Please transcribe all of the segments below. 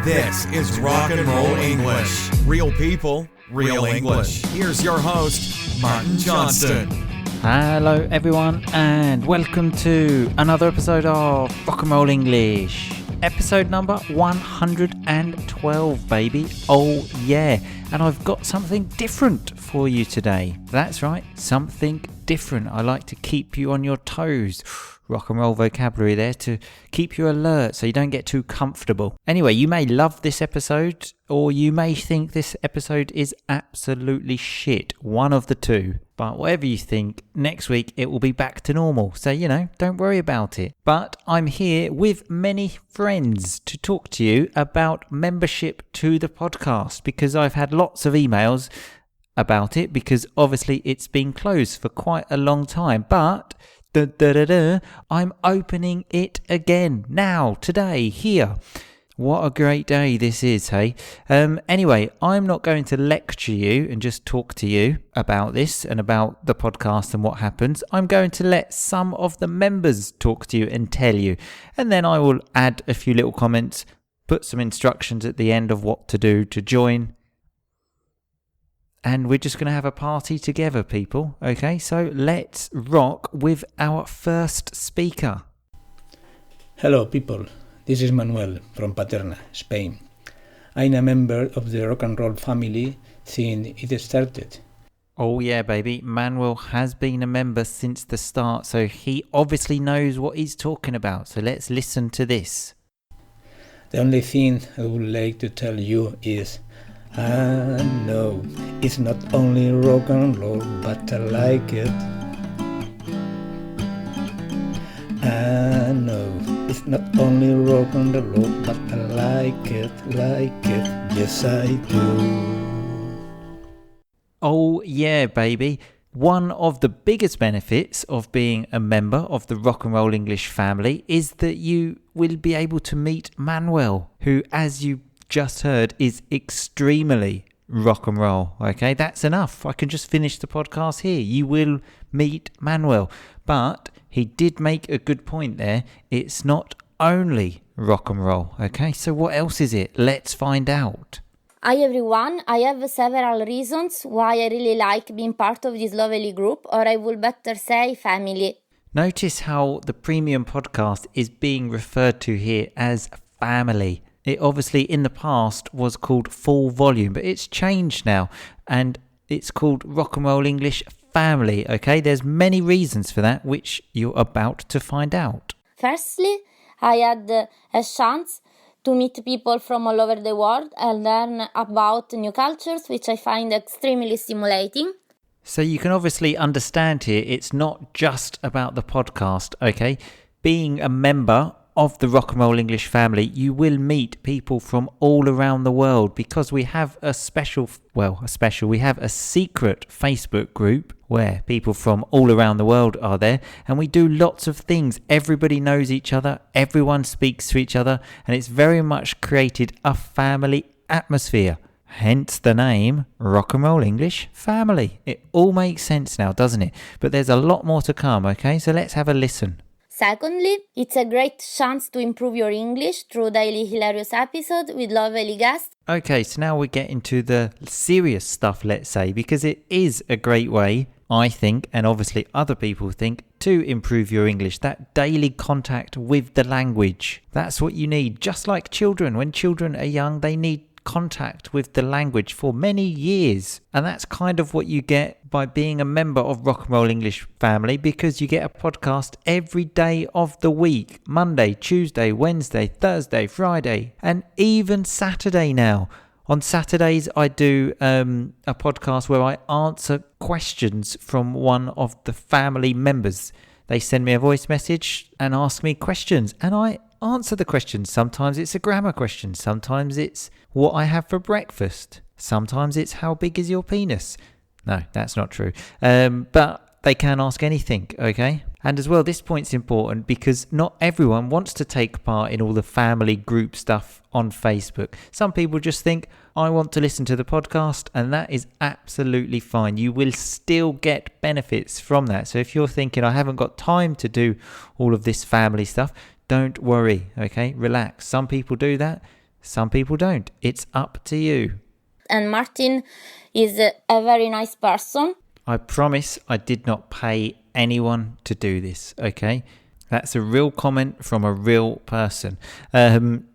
This is Rock and Roll English. Real people, real English. Here's your host, Martin Johnston. Hello everyone and welcome to another episode of Rock and Roll English. Episode number 112, baby. Oh yeah. And I've got something different for you today. That's right, something different. I like to keep you on your toes. Rock and roll vocabulary there to keep you alert so you don't get too comfortable. Anyway, you may love this episode or you may think this episode is absolutely shit. One of the two. But whatever you think, next week it will be back to normal. So, don't worry about it. But I'm here with many friends to talk to you about membership to the podcast because I've had lots of emails about it because obviously it's been closed for quite a long time. But I'm opening it again now, today, here. What a great day this is, hey? Anyway, I'm not going to lecture you and just talk to you about this and about the podcast and what happens. I'm going to let some of the members talk to you and tell you. And then I will add a few little comments, put some instructions at the end of what to do to join. And we're just going to have a party together, people. Okay, so let's rock with our first speaker. Hello, people. This is Manuel from Paterna, Spain. I'm a member of the Rock and Roll family since it started. Oh yeah, baby. Manuel has been a member since the start, so he obviously knows what he's talking about. So let's listen to this. The only thing I would like to tell you is I know it's not only rock and roll, but I like it. I know it's not only rock and roll, but I like it. Yes, I do. Oh yeah, baby. One of the biggest benefits of being a member of the Rock and Roll English family is that you will be able to meet Manuel, who, as you just heard, is extremely rock and roll. Okay, that's enough. I can just finish the podcast here. You will meet Manuel. But he did make a good point there. It's not only rock and roll. Okay, so what else is it? Let's find out. Hi everyone, I have several reasons why I really like being part of this lovely group, or I would better say family. Notice how the premium podcast is being referred to here as family. It obviously in the past was called Full Volume, but it's changed now and it's called Rock and Roll English Family, okay? There's many reasons for that, which you're about to find out. Firstly, I had a chance to meet people from all over the world and learn about new cultures, which I find extremely stimulating. So you can obviously understand here, it's not just about the podcast, okay? Being a member of the Rock and Roll English family, you will meet people from all around the world because we have we have a secret Facebook group where people from all around the world are there and we do lots of things. Everybody knows each other, everyone speaks to each other, and it's very much created a family atmosphere. Hence the name Rock and Roll English Family. It all makes sense now, doesn't it? But there's a lot more to come, okay? So let's have a listen. Secondly, it's a great chance to improve your English through daily hilarious episodes with lovely guests. Okay, so now we get into the serious stuff, let's say, because it is a great way, I think, and obviously other people think, to improve your English. That daily contact with the language. That's what you need. Just like children. When children are young, they need contact with the language for many years, and that's kind of what you get by being a member of Rock and Roll English Family, because you get a podcast every day of the week: Monday, Tuesday, Wednesday, Thursday, Friday, and even Saturday now. On Saturdays I do a podcast where I answer questions from one of the family members. They send me a voice message and ask me questions, and I answer the questions. Sometimes it's a grammar question. Sometimes it's what I have for breakfast. Sometimes it's how big is your penis. No, that's not true. But they can ask anything, okay? And as well, this point's important because not everyone wants to take part in all the family group stuff on Facebook. Some people just think, I want to listen to the podcast, and that is absolutely fine. You will still get benefits from that. So if you're thinking, I haven't got time to do all of this family stuff, don't worry, okay? Relax. Some people do that. Some people don't. It's up to you. And Martin is a very nice person. I promise I did not pay anyone to do this, okay? That's a real comment from a real person.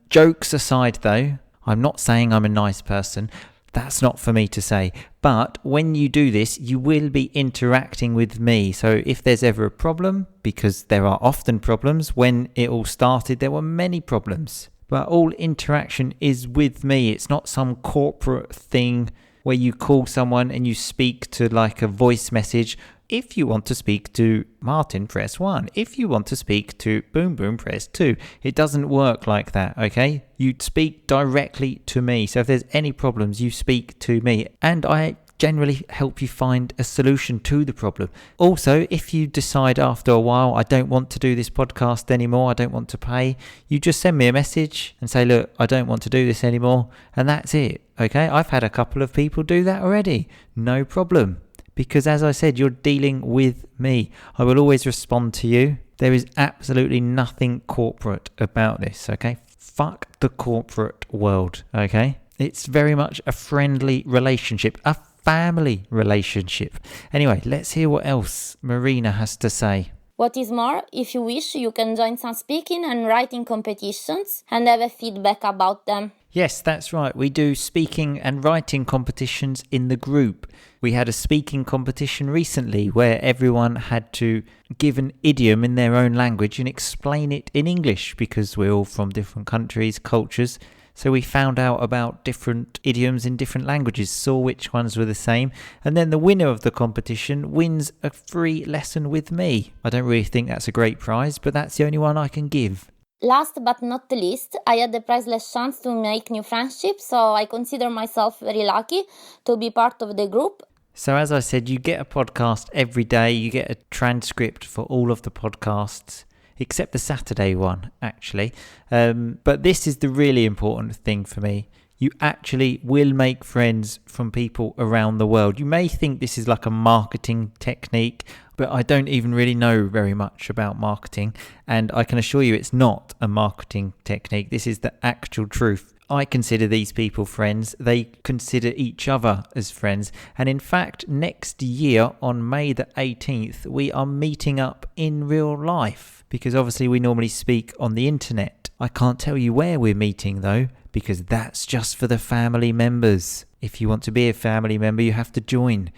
Jokes aside though, I'm not saying I'm a nice person. That's not for me to say. But when you do this, you will be interacting with me. So if there's ever a problem, because there are often problems, when it all started, there were many problems. But all interaction is with me. It's not some corporate thing where you call someone and you speak to like a voice message. If you want to speak to Martin, press 1. If you want to speak to Boom Boom, press 2. It doesn't work like that, okay? You speak directly to me. So if there's any problems, you speak to me. And I generally help you find a solution to the problem. Also, if you decide after a while, I don't want to do this podcast anymore, I don't want to pay, you just send me a message and say, look, I don't want to do this anymore. And that's it, okay? I've had a couple of people do that already. No problem. Because as I said, you're dealing with me. I will always respond to you. There is absolutely nothing corporate about this, okay? Fuck the corporate world, okay? It's very much a friendly relationship, a family relationship. Anyway, let's hear what else Marina has to say. What is more, if you wish, you can join some speaking and writing competitions and have a feedback about them. Yes, that's right. We do speaking and writing competitions in the group. We had a speaking competition recently where everyone had to give an idiom in their own language and explain it in English because we're all from different countries, cultures. So we found out about different idioms in different languages, saw which ones were the same, and then the winner of the competition wins a free lesson with me. I don't really think that's a great prize, but that's the only one I can give. Last but not least, I had the priceless chance to make new friendships, so I consider myself very lucky to be part of the group. So as I said, you get a podcast every day, you get a transcript for all of the podcasts, except the Saturday one, actually. But this is the really important thing for me. You actually will make friends from people around the world. You may think this is like a marketing technique, but I don't even really know very much about marketing. And I can assure you it's not a marketing technique. This is the actual truth. I consider these people friends. They consider each other as friends. And in fact, next year on May the 18th, we are meeting up in real life because obviously we normally speak on the internet. I can't tell you where we're meeting though, because that's just for the family members. If you want to be a family member, you have to join.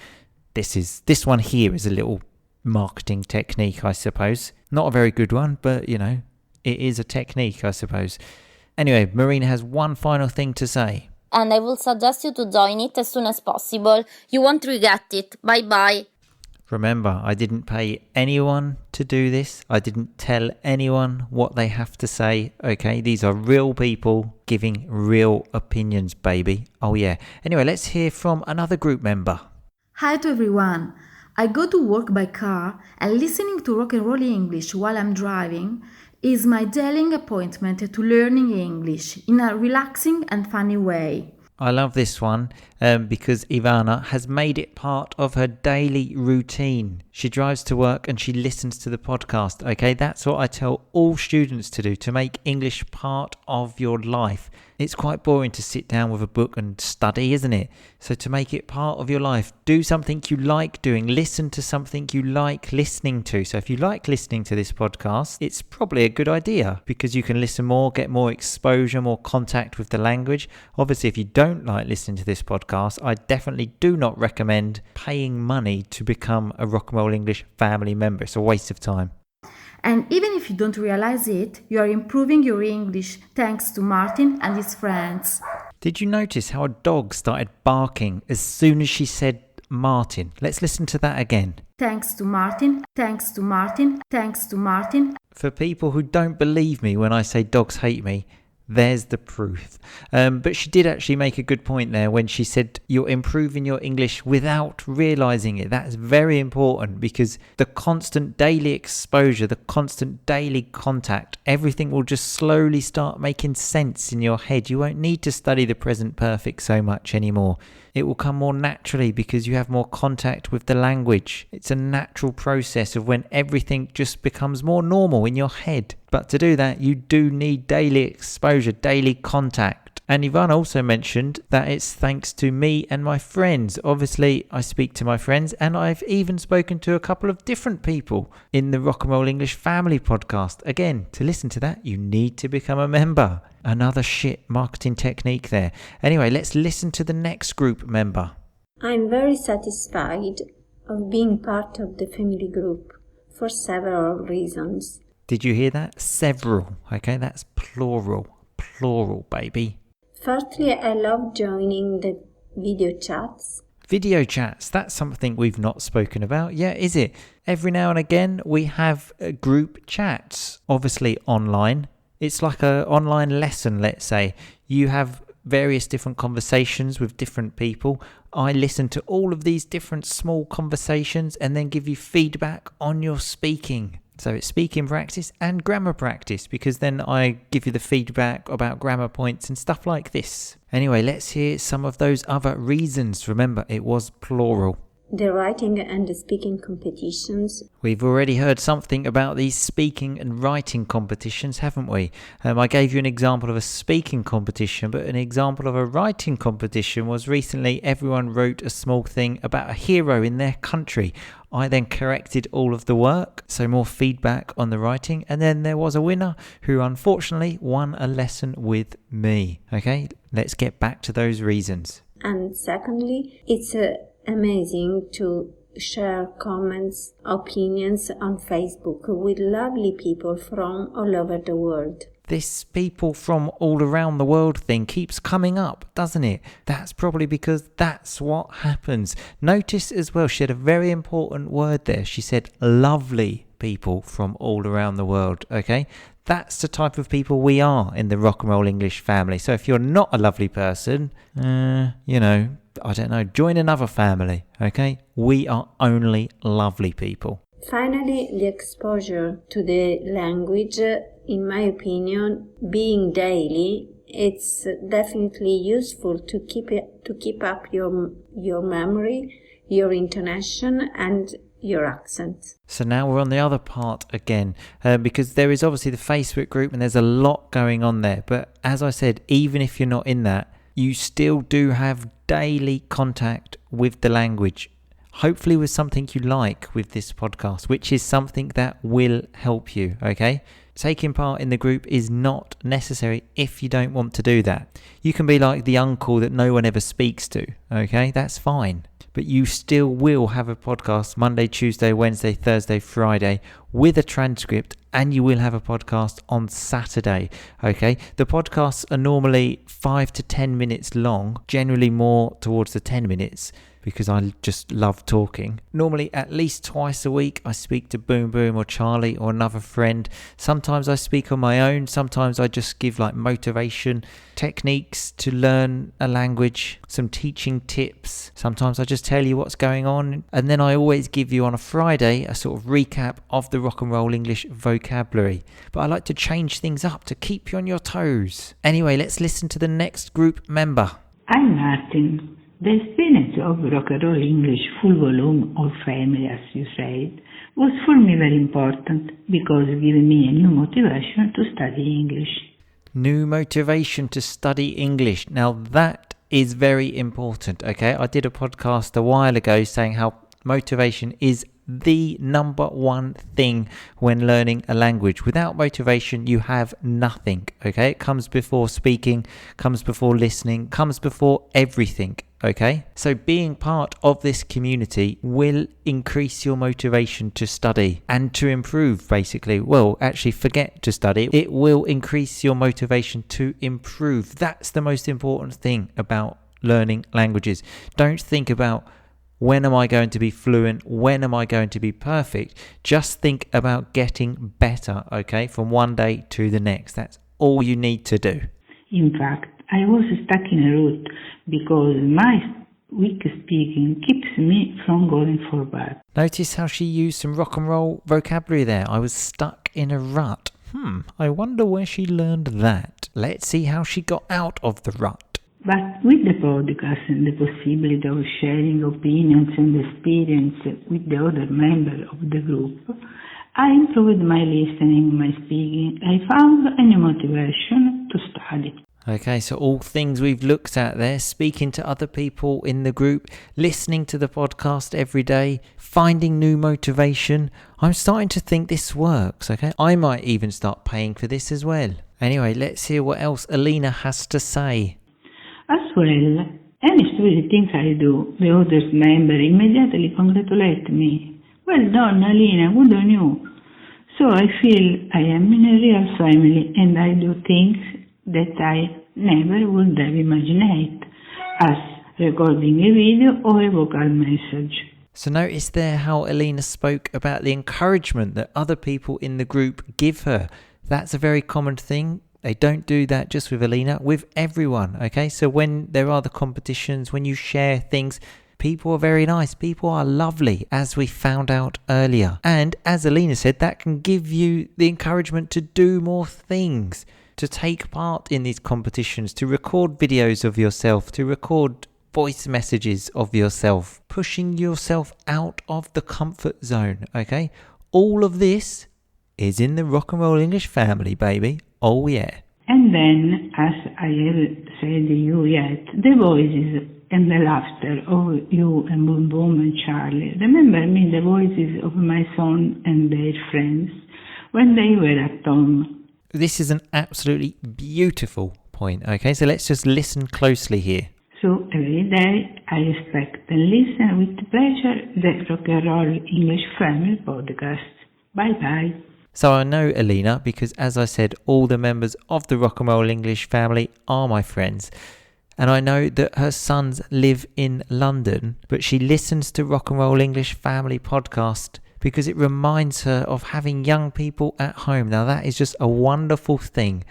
This one here is a little marketing technique, I suppose. Not a very good one, but you know, it is a technique, I suppose. Anyway, Marina has one final thing to say. And I will suggest you to join it as soon as possible. You won't regret it. Bye-bye. Remember, I didn't pay anyone to do this. I didn't tell anyone what they have to say. Okay, these are real people giving real opinions, baby. Oh yeah. Anyway, let's hear from another group member. Hi to everyone. I go to work by car and listening to RnR English while I'm driving is my daily appointment to learning English in a relaxing and funny way. I love this one because Ivana has made it part of her daily routine. She drives to work and she listens to the podcast, okay? That's what I tell all students to do, to make English part of your life. It's quite boring to sit down with a book and study, isn't it? So to make it part of your life, do something you like doing. Listen to something you like listening to. So if you like listening to this podcast, it's probably a good idea because you can listen more, get more exposure, more contact with the language. Obviously, if you don't like listening to this podcast, I definitely do not recommend paying money to become a RnR English family member. It's a waste of time. And even if you don't realize it, you are improving your English thanks to Martin and his friends. Did you notice how a dog started barking as soon as she said Martin? Let's listen to that again. Thanks to Martin, thanks to Martin, thanks to Martin. For people who don't believe me when I say dogs hate me, there's the proof. But she did actually make a good point there when she said you're improving your English without realizing it. That's very important because the constant daily exposure, the constant daily contact, everything will just slowly start making sense in your head. You won't need to study the present perfect so much anymore. It will come more naturally because you have more contact with the language. It's a natural process of when everything just becomes more normal in your head. But to do that, you do need daily exposure, daily contact. And Ivan also mentioned that it's thanks to me and my friends. Obviously, I speak to my friends, and I've even spoken to a couple of different people in the RnR English Family podcast. Again, to listen to that, you need to become a member. Another shit marketing technique there. Anyway, let's listen to the next group member. I'm very satisfied of being part of the family group for several reasons. Did you hear that? Several. Okay, that's plural. Plural, baby. Firstly, I love joining the video chats. Video chats, that's something we've not spoken about yet, is it? Every now and again we have group chats, obviously online. It's like an online lesson, let's say. You have various different conversations with different people. I listen to all of these different small conversations and then give you feedback on your speaking. So it's speaking practice and grammar practice, because then I give you the feedback about grammar points and stuff like this. Anyway, let's hear some of those other reasons. Remember, it was plural. The writing and the speaking competitions. We've already heard something about these speaking and writing competitions, haven't we? I gave you an example of a speaking competition, but an example of a writing competition was recently everyone wrote a small thing about a hero in their country. I then corrected all of the work, so more feedback on the writing, and then there was a winner who unfortunately won a lesson with me. Okay, let's get back to those reasons. And secondly, it's amazing to share comments, opinions on Facebook with lovely people from all over the world. This people from all around the world thing keeps coming up, doesn't it? That's probably because that's what happens. Notice as well, she had a very important word there. She said lovely people from all around the world, okay? That's the type of people we are in the RnR English family. So if you're not a lovely person, I don't know, join another family, okay? We are only lovely people. Finally, the exposure to the language, in my opinion, being daily, it's definitely useful to keep up your memory, your intonation, and your accent. So now we're on the other part again, because there is obviously the Facebook group and there's a lot going on there. But as I said, even if you're not in that, you still do have daily contact with the language. Hopefully with something you like with this podcast, which is something that will help you, okay? Taking part in the group is not necessary if you don't want to do that. You can be like the uncle that no one ever speaks to, okay? That's fine. But you still will have a podcast Monday, Tuesday, Wednesday, Thursday, Friday with a transcript, and you will have a podcast on Saturday, okay? The podcasts are normally 5 to 10 minutes long, generally more towards the 10 minutes, because I just love talking. Normally at least twice a week I speak to Boom Boom or Charlie or another friend. Sometimes I speak on my own. Sometimes I just give like motivation techniques to learn a language, some teaching tips. Sometimes I just tell you what's going on. And then I always give you on a Friday a sort of recap of the RnR English vocabulary. But I like to change things up to keep you on your toes. Anyway, let's listen to the next group member. I'm Martin. The experience of RnR English full volume or family, as you said, was for me very important because it gave me a new motivation to study English. New motivation to study English. Now that is very important, okay? I did a podcast a while ago saying how motivation is the number one thing when learning a language. Without motivation, you have nothing, okay? It comes before speaking, comes before listening, comes before everything, okay? So being part of this community will increase your motivation to study and to improve, basically. Well, actually, forget to study. It will increase your motivation to improve. That's the most important thing about learning languages. Don't think about when am I going to be fluent? When am I going to be perfect? Just think about getting better, okay? From one day to the next. That's all you need to do. In fact, I was stuck in a rut because my weak speaking keeps me from going forward. Notice how she used some RnR vocabulary there. I was stuck in a rut. I wonder where she learned that. Let's see how she got out of the rut. But with the podcast and the possibility of sharing opinions and experience with the other members of the group, I improved my listening, my speaking. I found a new motivation to study. Okay, so all things we've looked at there, speaking to other people in the group, listening to the podcast every day, finding new motivation. I'm starting to think this works, okay? I might even start paying for this as well. Anyway, let's hear what else Alina has to say. As well, any stupid things I do, the others member immediately congratulate me. Well done, Alina, good on you. So I feel I am in a real family and I do things that I never would have imagined, as recording a video or a vocal message. So notice there how Alina spoke about the encouragement that other people in the group give her. That's a very common thing. They don't do that just with Alina, with everyone, okay? So when there are the competitions, when you share things, people are very nice. People are lovely, as we found out earlier. And as Alina said, that can give you the encouragement to do more things, to take part in these competitions, to record videos of yourself, to record voice messages of yourself, pushing yourself out of the comfort zone, okay? All of this is in the RnR English family, baby. Oh yeah. And then, as I have said to you yet, the voices and the laughter of you and Boom Boom and Charlie remember me the voices of my son and their friends when they were at home. This is an absolutely beautiful point, okay? So let's just listen closely here. So every day I expect and listen with pleasure the RnR English Family podcast. Bye bye. So I know Alina because, as I said, all the members of the RnR English family are my friends. And I know that her sons live in London, but she listens to RnR English Family podcast because it reminds her of having young people at home. Now that is just a wonderful thing.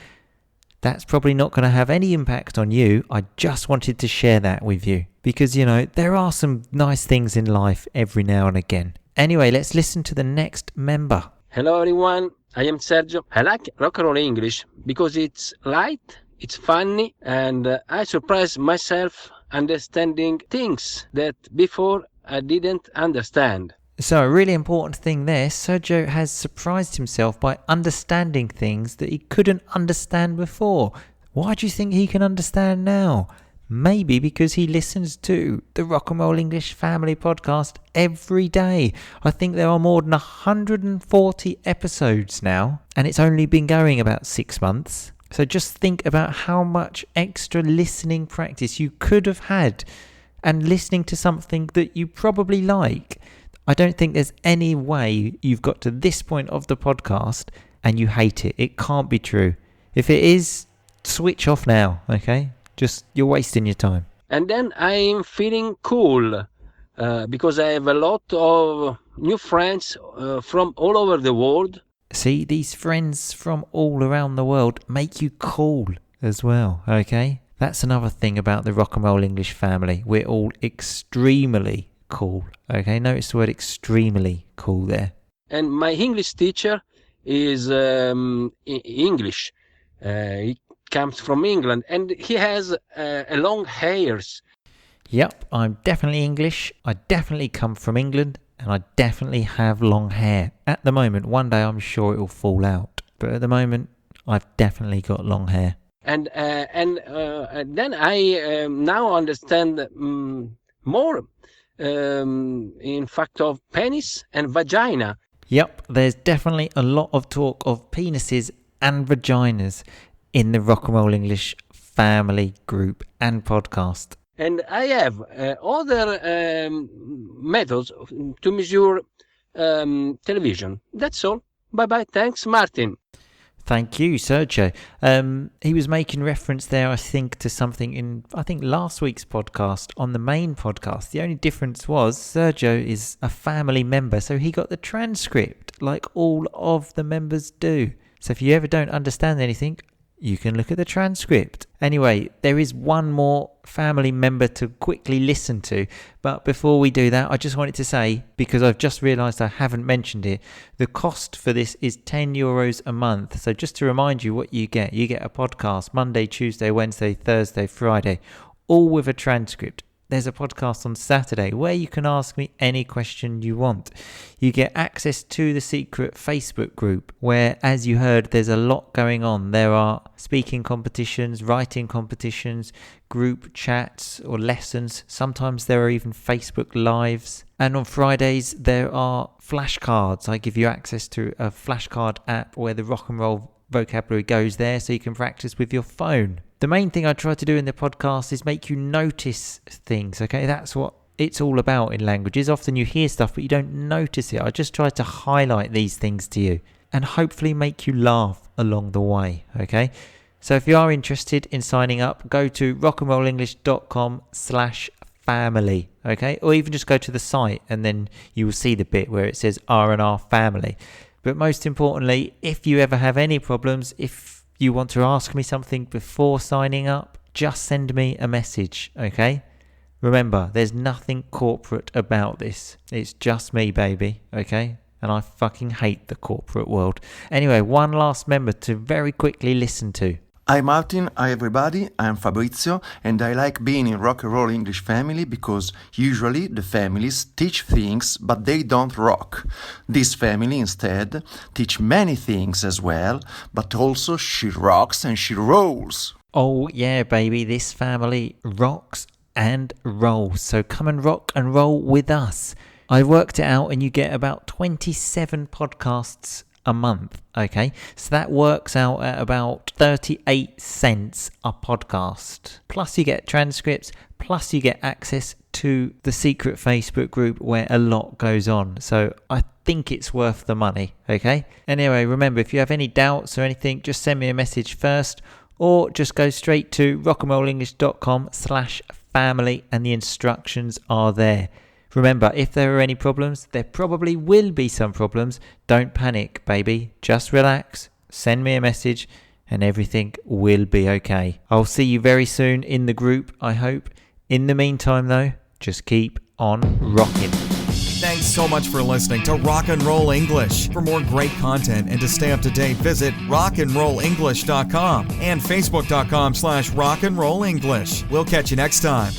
That's probably not going to have any impact on you. I just wanted to share that with you because, you know, there are some nice things in life every now and again. Anyway, let's listen to the next member. Hello everyone, I am Sergio. I like RnR English because it's light, it's funny, and I surprise myself understanding things that before I didn't understand. So a really important thing there, Sergio has surprised himself by understanding things that he couldn't understand before. Why do you think he can understand now? Maybe because he listens to the RnR English Family podcast every day. I think there are more than 140 episodes now, and it's only been going about 6 months. So just think about how much extra listening practice you could have had and listening to something that you probably like. I don't think there's any way you've got to this point of the podcast and you hate it. It can't be true. If it is, switch off now, okay? Just, you're wasting your time. And then I'm feeling cool because I have a lot of new friends from all over the world. See, these friends from all around the world make you cool as well, okay? That's another thing about the RnR English family. We're all extremely cool, okay? Notice the word extremely cool there. And my English teacher is English. He comes from England and he has long hairs. Yep, I'm definitely English. I definitely come from England and I definitely have long hair. At the moment, one day I'm sure it will fall out. But at the moment, I've definitely got long hair. And then I now understand more, in fact, of penis and vagina. Yep, there's definitely a lot of talk of penises and vaginas in the RnR English family group and podcast. And I have other methods to measure television. That's all. Bye-bye. Thanks, Martin. Thank you, Sergio. He was making reference there, I think, to something in, last week's podcast, on the main podcast. The only difference was Sergio is a family member, so he got the transcript like all of the members do. So if you ever don't understand anything, you can look at the transcript. Anyway, there is one more family member to quickly listen to. But before we do that, I just wanted to say, because I've just realised I haven't mentioned it, the cost for this is €10 a month. So just to remind you what you get a podcast Monday, Tuesday, Wednesday, Thursday, Friday, all with a transcript. there's a podcast on Saturday where you can ask me any question you want. You get access to the secret Facebook group where, as you heard, there's a lot going on. There are speaking competitions, writing competitions, group chats or lessons. Sometimes there are even Facebook Lives. And on Fridays, there are flashcards. I give you access to a flashcard app where the rock and roll vocabulary goes there so you can practice with your phone. The main thing I try to do in the podcast is make you notice things, okay? That's what it's all about in languages. Often you hear stuff but you don't notice it. I just try to highlight these things to you and hopefully make you laugh along the way, okay? So if you are interested in signing up, go to rockandrollenglish.com/family, okay? Or even just go to the site and then you will see the bit where it says RnR Family. But most importantly, if you ever have any problems, if you want to ask me something before signing up, just send me a message, okay? Remember, there's nothing corporate about this. It's just me, baby, okay? And I fucking hate the corporate world. Anyway, one last member to very quickly listen to. Hi Martin, hi everybody, I'm Fabrizio and I like being in RnR English Family because usually the families teach things but they don't rock. This family instead teach many things as well, but also she rocks and she rolls. Oh yeah baby, this family rocks and rolls. So come and rock and roll with us. I worked it out and you get about 27 podcasts a month, okay? So that works out at about 38 cents a podcast. Plus you get transcripts, plus you get access to the secret Facebook group where a lot goes on. So I think it's worth the money, okay? Anyway, remember, if you have any doubts or anything, just send me a message first or just go straight to rockandrollenglish.com/family and the instructions are there. Remember, if there are any problems, there probably will be some problems. Don't panic, baby. Just relax, send me a message, and everything will be okay. I'll see you very soon in the group, I hope. In the meantime, though, just keep on rocking. Thanks so much for listening to Rock and Roll English. For more great content and to stay up to date, visit rockandrollenglish.com and facebook.com/rockandrollenglish. We'll catch you next time.